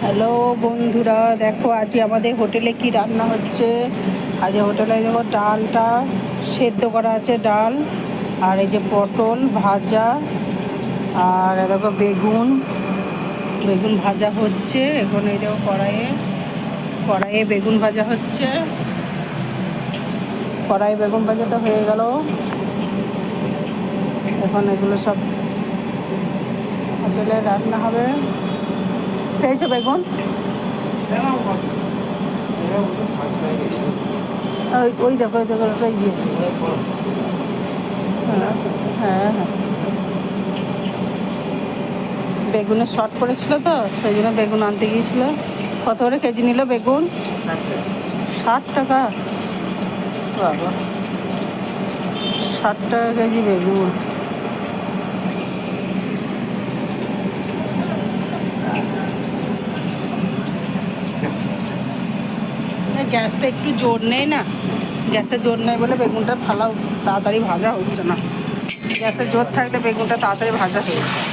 Hello বন্ধুরা, দেখো আজ আমাদের হোটেলে কি রান্না হচ্ছে। আজ হোটেলে দেখো ডালটা সেদ্ধ করা আছে, ডাল আর এই যে পটল ভাজা আর দেখো বেগুন বেগুন ভাজা হচ্ছে। এখন এই দেখো কড়াইয়ে বেগুন ভাজা হচ্ছে। কড়াই বেগুন ভাজাটা হয়ে গেল। এখন এগুলো সব হোটেলে রান্না হবে। পেয়েছো বেগুন? ওই দেখো ওটাই দিয়ে। হ্যাঁ হ্যাঁ হ্যাঁ, বেগুনের শর্ট পড়েছিল তো সেই জন্য বেগুন আনতে গিয়েছিল। কত করে কেজি নিল বেগুন? 60 টাকা। বাবা, 60 টাকা কেজি বেগুন। গ্যাসটা একটু জোর নেই না, গ্যাসের জোর নেই বলে বেগুনটা তাড়াতাড়ি ভাজা হচ্ছে না। গ্যাসের জোর থাকলে বেগুনটা তাড়াতাড়ি ভাজা হয়ে যায়।